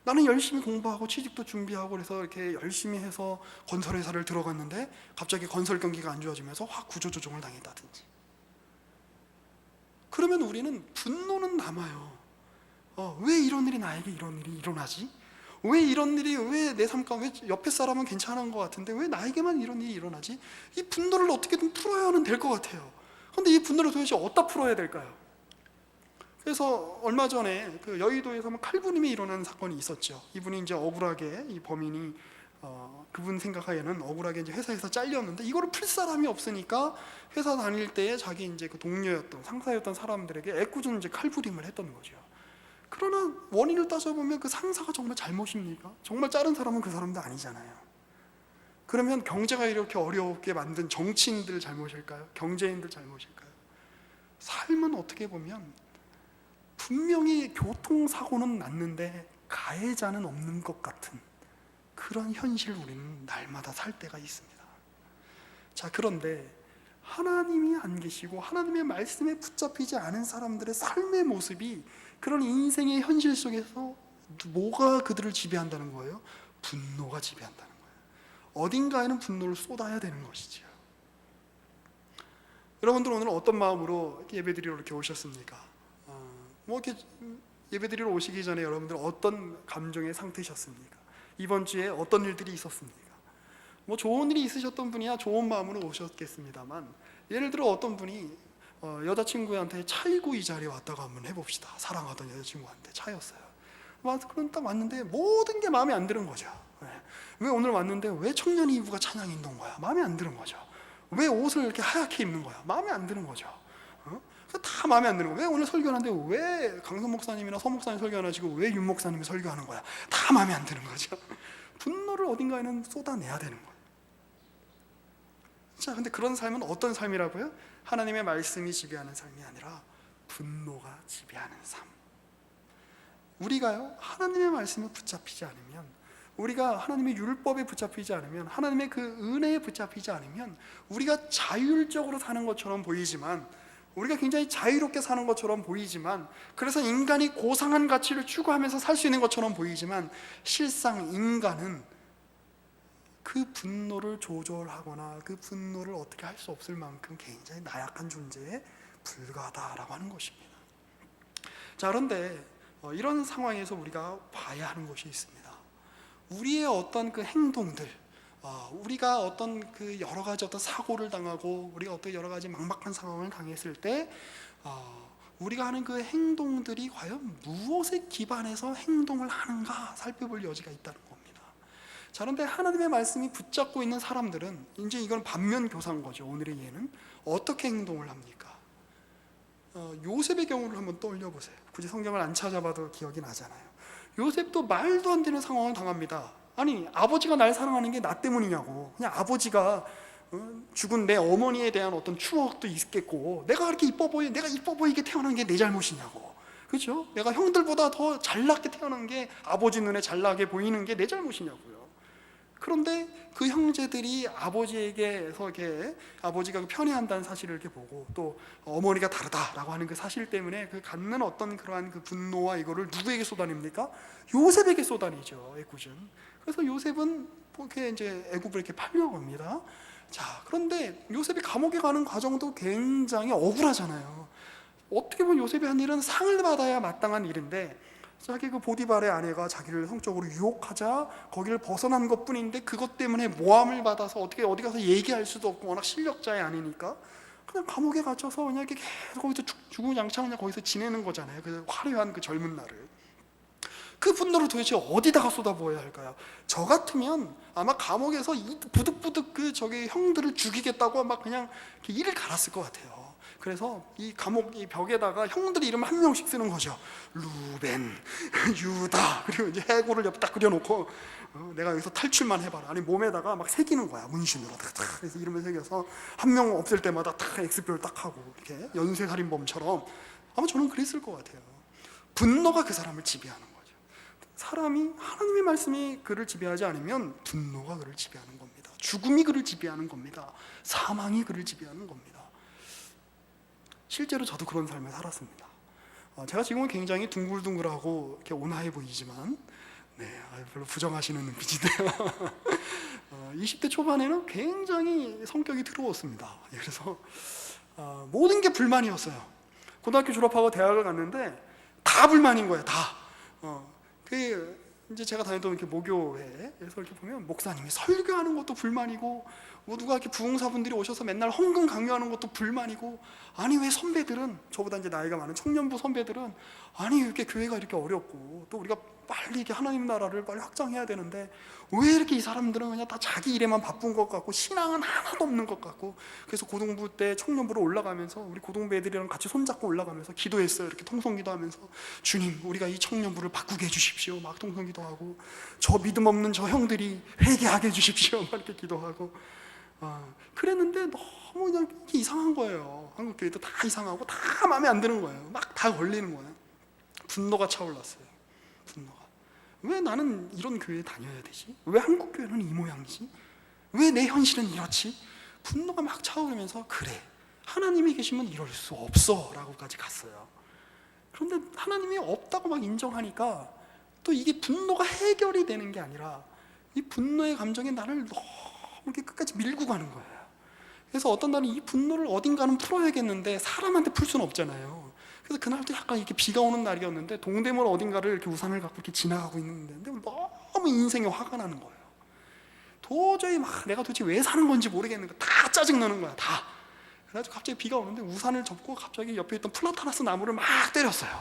나는 열심히 공부하고 취직도 준비하고 그래서 이렇게 열심히 해서 건설회사를 들어갔는데 갑자기 건설 경기가 안 좋아지면서 확 구조조정을 당했다든지. 그러면 우리는 분노는 남아요. 왜 이런 일이 나에게 이런 일이 일어나지? 왜 이런 일이, 왜 내 삶 가운데, 왜 옆에 사람은 괜찮은 것 같은데 왜 나에게만 이런 일이 일어나지? 이 분노를 어떻게든 풀어야는 될 것 같아요. 그런데 이 분노를 도대체 어디다 풀어야 될까요? 그래서 얼마 전에 그 여의도에서 칼부림이 일어난 사건이 있었죠. 이분이 이제 억울하게, 이 범인이 그분 생각하에는 억울하게 이제 회사에서 잘렸는데 이거를 풀 사람이 없으니까 회사 다닐 때에 자기 이제 그 동료였던, 상사였던 사람들에게 애꿎은 이제 칼부림을 했던 거죠. 그러나 원인을 따져보면 그 상사가 정말 잘못입니까? 정말 자른 사람은 그 사람도 아니잖아요. 그러면 경제가 이렇게 어렵게 만든 정치인들 잘못일까요? 경제인들 잘못일까요? 삶은 어떻게 보면 분명히 교통사고는 났는데 가해자는 없는 것 같은 그런 현실을 우리는 날마다 살 때가 있습니다. 자, 그런데 하나님이 안 계시고 하나님의 말씀에 붙잡히지 않은 사람들의 삶의 모습이, 그런 인생의 현실 속에서 뭐가 그들을 지배한다는 거예요? 분노가 지배한다는 거예요. 어딘가에는 분노를 쏟아야 되는 것이죠. 여러분들 오늘 어떤 마음으로 예배드리러 이렇게 오셨습니까? 이렇게 예배드리러 오시기 전에 여러분들 어떤 감정의 상태셨습니까? 이번 주에 어떤 일들이 있었습니까? 좋은 일이 있으셨던 분이야 좋은 마음으로 오셨겠습니다만, 예를 들어 어떤 분이 여자친구한테 차이고 이 자리에 왔다고 한번 해봅시다. 사랑하던 여자친구한테 차였어요. 그럼 딱 왔는데 모든 게 마음에 안 드는 거죠. 왜 오늘 왔는데 왜 청년 이브가 찬양 인도인 거야? 마음에 안 드는 거죠. 왜 옷을 이렇게 하얗게 입는 거야? 마음에 안 드는 거죠. 다 마음에 안 드는 거예요. 왜 오늘 설교하는데 왜 강선 목사님이나 서 목사님 설교 안 하시고 왜 윤 목사님이 설교하는 거야? 다 마음에 안 드는 거죠. 분노를 어딘가에는 쏟아내야 되는 거예요. 자, 근데 그런 삶은 어떤 삶이라고요? 하나님의 말씀이 지배하는 삶이 아니라 분노가 지배하는 삶. 우리가요, 하나님의 말씀에 붙잡히지 않으면, 우리가 하나님의 율법에 붙잡히지 않으면, 하나님의 그 은혜에 붙잡히지 않으면 우리가 자율적으로 사는 것처럼 보이지만, 우리가 굉장히 자유롭게 사는 것처럼 보이지만, 그래서 인간이 고상한 가치를 추구하면서 살 수 있는 것처럼 보이지만, 실상 인간은 그 분노를 조절하거나 그 분노를 어떻게 할 수 없을 만큼 굉장히 나약한 존재에 불과하다라고 하는 것입니다. 자, 그런데 이런 상황에서 우리가 봐야 하는 것이 있습니다. 우리의 어떤 그 행동들, 우리가 어떤 그 여러 가지 어떤 사고를 당하고 우리가 어떤 여러 가지 막막한 상황을 당했을 때 우리가 하는 그 행동들이 과연 무엇에 기반해서 행동을 하는가 살펴볼 여지가 있다는 겁니다. 자, 그런데 하나님의 말씀이 붙잡고 있는 사람들은, 이제 이건 반면 교사인 거죠. 오늘의 예는 어떻게 행동을 합니까? 요셉의 경우를 한번 떠올려 보세요. 굳이 성경을 안 찾아봐도 기억이 나잖아요. 요셉도 말도 안 되는 상황을 당합니다. 아니, 아버지가 날 사랑하는 게 나 때문이냐고. 그냥 아버지가 죽은 내 어머니에 대한 어떤 추억도 있겠고, 내가 그렇게 내가 이뻐 보이게 태어난 게 내 잘못이냐고. 그렇죠? 내가 형들보다 더 잘나게 태어난 게, 아버지 눈에 잘나게 보이는 게 내 잘못이냐고요. 그런데 그 형제들이 아버지에게서 이렇게 아버지가 편애한다는 사실을 이렇게 보고, 또 어머니가 다르다라고 하는 그 사실 때문에 그 갖는 어떤 그러한 그 분노와 이거를 누구에게 쏟아냅니까? 요셉에게 쏟아내죠. 애꿎은. 그래서 요셉은 이렇게 이제 애굽을 이렇게 팔려갑니다. 자, 그런데 요셉이 감옥에 가는 과정도 굉장히 억울하잖아요. 어떻게 보면 요셉이 한 일은 상을 받아야 마땅한 일인데, 자기 그 보디발의 아내가 자기를 성적으로 유혹하자 거기를 벗어난 것뿐인데, 그것 때문에 모함을 받아서 어떻게 어디 가서 얘기할 수도 없고 워낙 실력자이 아니니까 그냥 감옥에 갇혀서 그냥 이렇게 계속 거기서 주구장창 그냥 거기서 지내는 거잖아요. 그 화려한 그 젊은 날을. 그 분노를 도대체 어디다가 쏟아부어야 할까요? 저 같으면 아마 감옥에서 이 부득부득 그 저기 형들을 죽이겠다고 막 그냥 이렇게 이를 갈았을 것 같아요. 그래서 이 감옥 이 벽에다가 형들 이름을 한 명씩 쓰는 거죠. 루벤, 유다, 그리고 이제 해골을 옆에 딱 그려놓고 내가 여기서 탈출만 해봐라. 아니 몸에다가 막 새기는 거야, 문신으로. 탁탁. 그래서 이름을 새겨서 한 명 없을 때마다 탁 X표를 딱 하고 이렇게 연쇄살인범처럼. 아마 저는 그랬을 것 같아요. 분노가 그 사람을 지배하는 거죠. 사람이 하나님의 말씀이 그를 지배하지 않으면 분노가 그를 지배하는 겁니다. 죽음이 그를 지배하는 겁니다. 사망이 그를 지배하는 겁니다. 실제로 저도 그런 삶을 살았습니다. 제가 지금은 굉장히 둥글둥글하고 이렇게 온화해 보이지만, 네, 별로 부정하시는 눈빛인데요. 20대 초반에는 굉장히 성격이 더러웠습니다. 그래서 모든 게 불만이었어요. 고등학교 졸업하고 대학을 갔는데 다 불만인 거예요. 다. 그 이제 제가 다니던 이렇게 모교회에서 이렇게 보면 목사님이 설교하는 것도 불만이고, 뭐 누가 이렇게 부흥사분들이 오셔서 맨날 헌금 강요하는 것도 불만이고, 아니 왜 선배들은, 저보다 이제 나이가 많은 청년부 선배들은, 아니 이렇게 교회가 이렇게 어렵고 또 우리가 빨리 이렇게 하나님 나라를 빨리 확장해야 되는데 왜 이렇게 이 사람들은 그냥 다 자기 일에만 바쁜 것 같고 신앙은 하나도 없는 것 같고. 그래서 고등부 때 청년부로 올라가면서 우리 고등부 애들이랑 같이 손잡고 올라가면서 기도했어요. 이렇게 통성기도하면서, 주님 우리가 이 청년부를 바꾸게 해주십시오. 막 통성기도하고, 저 믿음 없는 저 형들이 회개하게 해주십시오. 막 이렇게 기도하고. 그랬는데 너무 그냥 이상한 거예요. 한국 교회도 다 이상하고 다 마음에 안 드는 거예요. 막 다 걸리는 거예요. 분노가 차올랐어요. 분노가. 왜 나는 이런 교회에 다녀야 되지? 왜 한국 교회는 이 모양이지? 왜 내 현실은 이렇지? 분노가 막 차오르면서, 그래, 하나님이 계시면 이럴 수 없어 라고까지 갔어요. 그런데 하나님이 없다고 막 인정하니까 또 이게 분노가 해결이 되는 게 아니라 이 분노의 감정이 나를 너무 이렇게 끝까지 밀고 가는 거예요. 그래서 어떤 날은 이 분노를 어딘가는 풀어야겠는데 사람한테 풀 수는 없잖아요. 그래서 그날도 약간 이렇게 비가 오는 날이었는데 동대문 어딘가를 이렇게 우산을 갖고 이렇게 지나가고 있는데 너무 인생에 화가 나는 거예요. 도저히 막 내가 도대체 왜 사는 건지 모르겠는 거야. 다 짜증나는 거야, 다. 그래가지고 갑자기 비가 오는데 우산을 접고 갑자기 옆에 있던 플라타나스 나무를 막 때렸어요.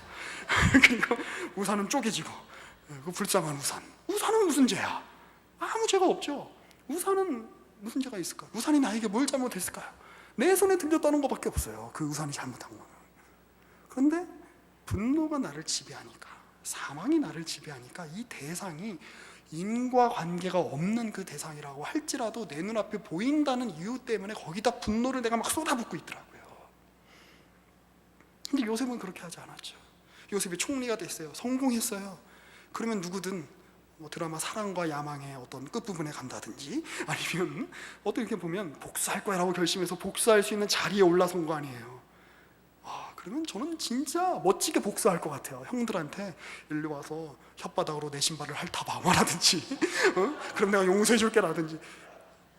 그리고 우산은 쪼개지고, 그 불쌍한 우산. 우산은 무슨 죄야? 아무 죄가 없죠. 우산은 무슨 죄가 있을까? 우산이 나에게 뭘 잘못했을까요? 내 손에 들렸다는 것밖에 없어요. 그 우산이 잘못한 거는. 그런데 분노가 나를 지배하니까, 사망이 나를 지배하니까 이 대상이 인과관계가 없는 그 대상이라고 할지라도 내 눈앞에 보인다는 이유 때문에 거기다 분노를 내가 막 쏟아붓고 있더라고요. 근데 요셉은 그렇게 하지 않았죠. 요셉이 총리가 됐어요. 성공했어요. 그러면 누구든 뭐 드라마 사랑과 야망의 어떤 끝부분에 간다든지, 아니면 어떻게 보면 복수할 거야라고 결심해서 복수할 수 있는 자리에 올라선 거 아니에요. 그러면 저는 진짜 멋지게 복수할 것 같아요. 형들한테 일로 와서 혓바닥으로 내 신발을 핥아봐 라든지, 그럼 내가 용서해 줄게 라든지.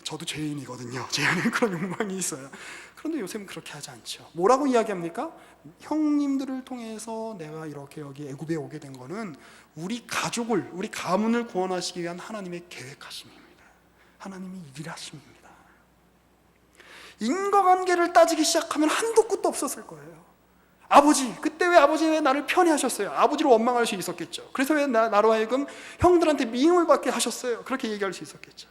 저도 죄인이거든요. 제 안에 그런 욕망이 있어요. 그런데 요새는 그렇게 하지 않죠. 뭐라고 이야기합니까? 형님들을 통해서 내가 이렇게 여기 애굽에 오게 된 거는 우리 가족을, 우리 가문을 구원하시기 위한 하나님의 계획하심입니다. 하나님이 일하심입니다. 인과관계를 따지기 시작하면 한도 끝도 없었을 거예요. 아버지, 그때 왜 아버지 왜 나를 편애하셨어요? 아버지를 원망할 수 있었겠죠. 그래서 왜 나로 하여금 형들한테 미움을 받게 하셨어요? 그렇게 얘기할 수 있었겠죠.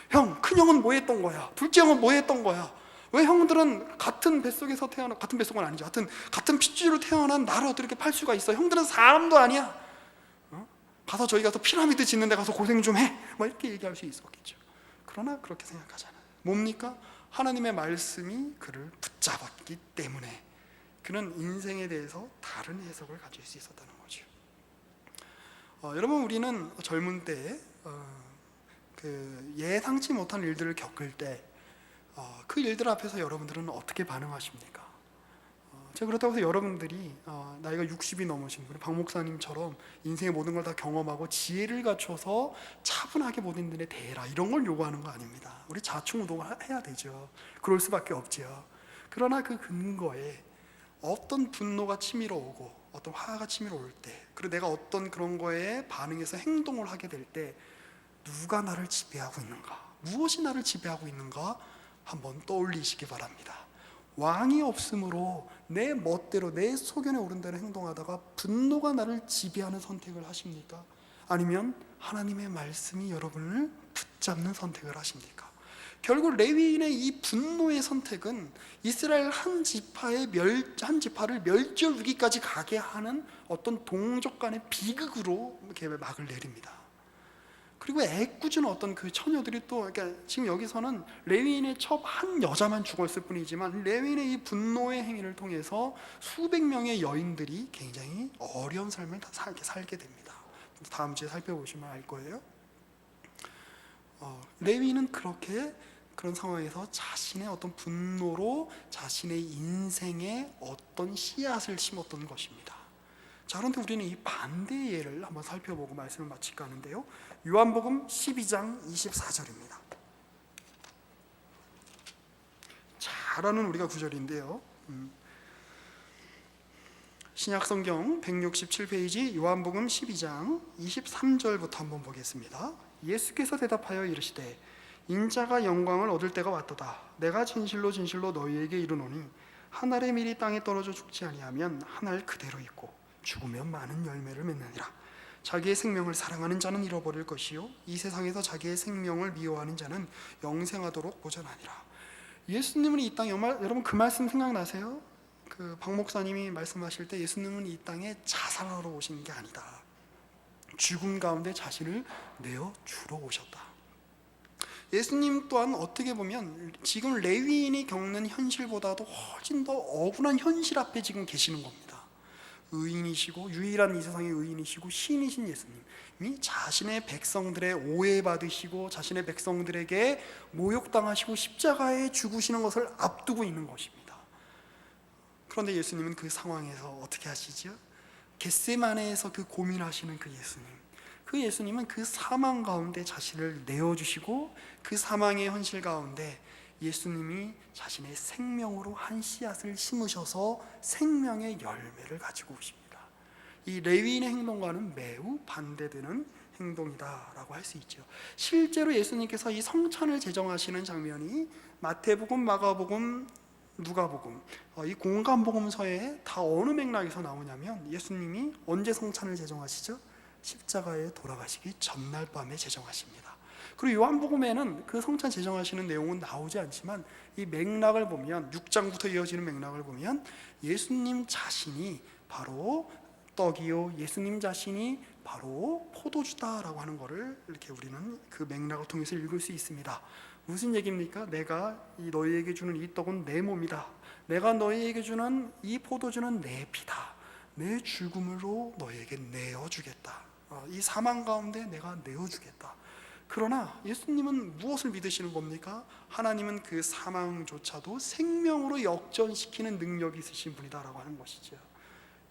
형, 큰형은 뭐 했던 거야? 둘째 형은 뭐 했던 거야? 왜 형들은 같은 뱃속에서 태어난, 같은 뱃속은 아니죠. 하여튼 같은 핏줄로 태어난 나를 어떻게 팔 수가 있어? 형들은 사람도 아니야. 가서 저희 가서 피라미드 짓는 데 가서 고생 좀 해. 뭐 이렇게 얘기할 수 있었겠죠. 그러나 그렇게 생각하잖아요. 뭡니까? 하나님의 말씀이 그를 붙잡았기 때문에 그는 인생에 대해서 다른 해석을 가질 수 있었다는 거죠. 여러분, 우리는 젊은 때에 그 예상치 못한 일들을 겪을 때 그 일들 앞에서 여러분들은 어떻게 반응하십니까? 제가 그렇다고 해서 여러분들이 나이가 60이 넘으신 우리 박 목사님처럼 인생의 모든 걸 다 경험하고 지혜를 갖춰서 차분하게 모든 일에 대해라, 이런 걸 요구하는 거 아닙니다. 우리 자충우동을 해야 되죠. 그럴 수밖에 없죠. 그러나 그 근거에 어떤 분노가 치밀어 오고 어떤 화가 치밀어 올 때, 그리고 내가 어떤 그런 거에 반응해서 행동을 하게 될 때 누가 나를 지배하고 있는가, 무엇이 나를 지배하고 있는가 한번 떠올리시기 바랍니다. 왕이 없으므로 내 멋대로 내 소견에 오른 대로 행동하다가 분노가 나를 지배하는 선택을 하십니까? 아니면 하나님의 말씀이 여러분을 붙잡는 선택을 하십니까? 결국 레위인의 이 분노의 선택은 이스라엘 한 지파를 멸절 위기까지 가게 하는 어떤 동족 간의 비극으로 이렇게 막을 내립니다. 그리고 애꿎은 어떤 그 처녀들이 또, 그러니까 지금 여기서는 레위인의 첩 한 여자만 죽었을 뿐이지만 레위인의 이 분노의 행위를 통해서 수백 명의 여인들이 굉장히 어려운 삶을 살게 됩니다. 다음 주에 살펴보시면 알 거예요. 레위인은 그런 상황에서 자신의 어떤 분노로 자신의 인생에 어떤 씨앗을 심었던 것입니다. 자, 그런데 우리는 이 반대의 예를 한번 살펴보고 말씀을 마칠까 하는데요. 요한복음 12장 24절입니다. 잘 아는 우리가 구절인데요. 신약성경 167페이지 요한복음 12장 23절부터 한번 보겠습니다. 예수께서 대답하여 이르시되 인자가 영광을 얻을 때가 왔도다. 내가 진실로 진실로 너희에게 이르노니 한 알의 밀이 땅에 떨어져 죽지 아니하면 한 알 그대로 있고 죽으면 많은 열매를 맺느니라. 자기의 생명을 사랑하는 자는 잃어버릴 것이요 이 세상에서 자기의 생명을 미워하는 자는 영생하도록 보존하니라. 예수님은 이 땅에, 여러분 그 말씀 생각나세요? 그 박 목사님이 말씀하실 때 예수님은 이 땅에 자살하러 오신 게 아니다. 죽음 가운데 자신을 내어 주러 오셨다. 예수님 또한 어떻게 보면 지금 레위인이 겪는 현실보다도 훨씬 더 억울한 현실 앞에 지금 계시는 겁니다. 의인이시고 유일한 이 세상의 의인이시고 신이신 예수님이 자신의 백성들의 오해받으시고 자신의 백성들에게 모욕당하시고 십자가에 죽으시는 것을 앞두고 있는 것입니다. 그런데 예수님은 그 상황에서 어떻게 하시죠? 겟세마네에서 그 고민하시는 그 예수님은 그 사망 가운데 자신을 내어주시고 그 사망의 현실 가운데 예수님이 자신의 생명으로 한 씨앗을 심으셔서 생명의 열매를 가지고 오십니다. 이 레위인의 행동과는 매우 반대되는 행동이다라고 할 수 있죠. 실제로 예수님께서 이 성찬을 제정하시는 장면이 마태복음, 마가복음, 누가복음, 이 공간복음서에 다 어느 맥락에서 나오냐면 예수님이 언제 성찬을 제정하시죠? 십자가에 돌아가시기 전날 밤에 제정하십니다. 그리고 요한복음에는 그 성찬 제정하시는 내용은 나오지 않지만 이 맥락을 보면 6장부터 이어지는 맥락을 보면 예수님 자신이 바로 떡이요 예수님 자신이 바로 포도주다라고 하는 것을 이렇게 우리는 그 맥락을 통해서 읽을 수 있습니다. 무슨 얘기입니까? 내가 너희에게 주는 이 떡은 내 몸이다. 내가 너희에게 주는 이 포도주는 내 피다. 내 죽음으로 너희에게 내어주겠다. 이 사망 가운데 내가 내어주겠다. 그러나 예수님은 무엇을 믿으시는 겁니까? 하나님은 그 사망조차도 생명으로 역전시키는 능력이 있으신 분이다라고 하는 것이죠.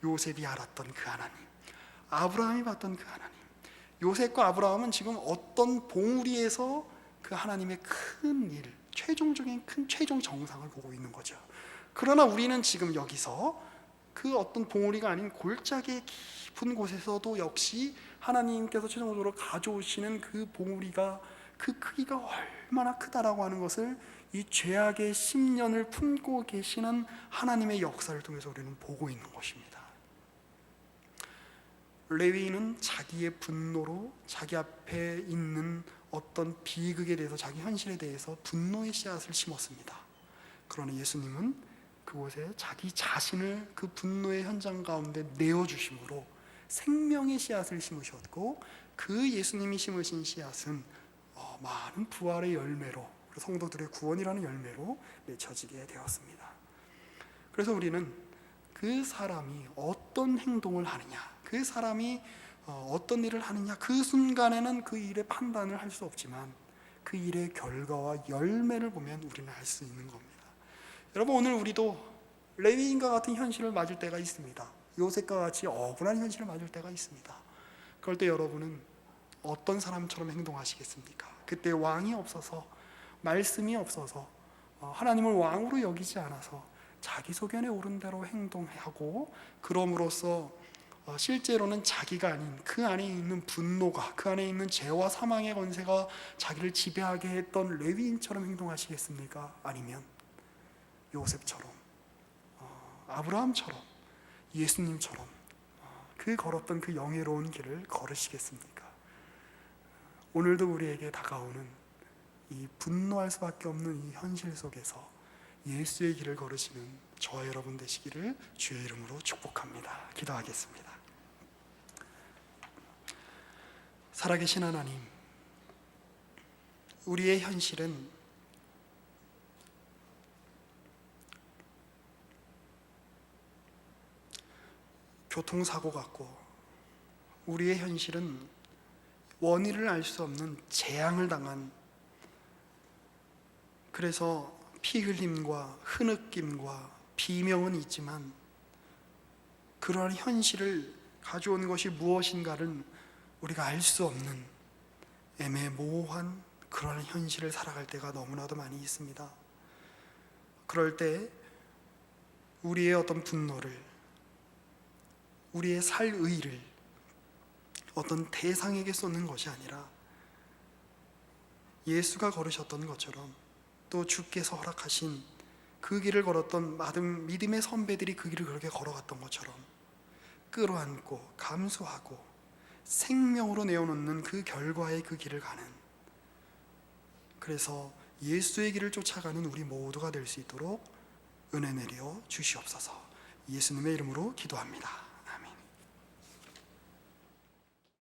요셉이 알았던 그 하나님, 아브라함이 봤던 그 하나님. 요셉과 아브라함은 지금 어떤 봉우리에서 그 하나님의 큰 일, 최종적인 큰 최종 정상을 보고 있는 거죠. 그러나 우리는 지금 여기서 그 어떤 봉우리가 아닌 골짜기의 깊은 곳에서도 역시 하나님께서 최종적으로 가져오시는 그 봉우리가 그 크기가 얼마나 크다라고 하는 것을 이 죄악의 10년을 품고 계시는 하나님의 역사를 통해서 우리는 보고 있는 것입니다. 레위인은 자기의 분노로 자기 앞에 있는 어떤 비극에 대해서 자기 현실에 대해서 분노의 씨앗을 심었습니다. 그러나 예수님은 그곳에 자기 자신을 그 분노의 현장 가운데 내어주심으로 생명의 씨앗을 심으셨고 그 예수님이 심으신 씨앗은 많은 부활의 열매로 성도들의 구원이라는 열매로 맺혀지게 되었습니다. 그래서 우리는 그 사람이 어떤 행동을 하느냐, 그 사람이 어떤 일을 하느냐, 그 순간에는 그 일의 판단을 할 수 없지만 그 일의 결과와 열매를 보면 우리는 알 수 있는 겁니다. 여러분, 오늘 우리도 레위인과 같은 현실을 맞을 때가 있습니다. 요셉과 같이 억울한 현실을 맞을 때가 있습니다. 그럴 때 여러분은 어떤 사람처럼 행동하시겠습니까? 그때 왕이 없어서, 말씀이 없어서, 하나님을 왕으로 여기지 않아서 자기 소견에 오른 대로 행동하고, 그럼으로써 실제로는 자기가 아닌 그 안에 있는 분노가, 그 안에 있는 죄와 사망의 권세가 자기를 지배하게 했던 레위인처럼 행동하시겠습니까? 아니면 요셉처럼, 아브라함처럼, 예수님처럼 그 걸었던 그 영예로운 길을 걸으시겠습니까? 오늘도 우리에게 다가오는 이 분노할 수밖에 없는 이 현실 속에서 예수의 길을 걸으시는 저와 여러분 되시기를 주의 이름으로 축복합니다. 기도하겠습니다. 살아계신 하나님, 우리의 현실은 교통사고 같고, 우리의 현실은 원인을 알 수 없는 재앙을 당한, 그래서 피 흘림과 흐느낌과 비명은 있지만 그러한 현실을 가져온 것이 무엇인가를 우리가 알 수 없는 애매모호한 그러한 현실을 살아갈 때가 너무나도 많이 있습니다. 그럴 때 우리의 어떤 분노를, 우리의 살 의의를 어떤 대상에게 쏟는 것이 아니라 예수가 걸으셨던 것처럼, 또 주께서 허락하신 그 길을 걸었던 많은 믿음의 선배들이 그 길을 그렇게 걸어갔던 것처럼 끌어안고 감수하고 생명으로 내어놓는 그 결과의 그 길을 가는, 그래서 예수의 길을 쫓아가는 우리 모두가 될 수 있도록 은혜 내려 주시옵소서. 예수님의 이름으로 기도합니다.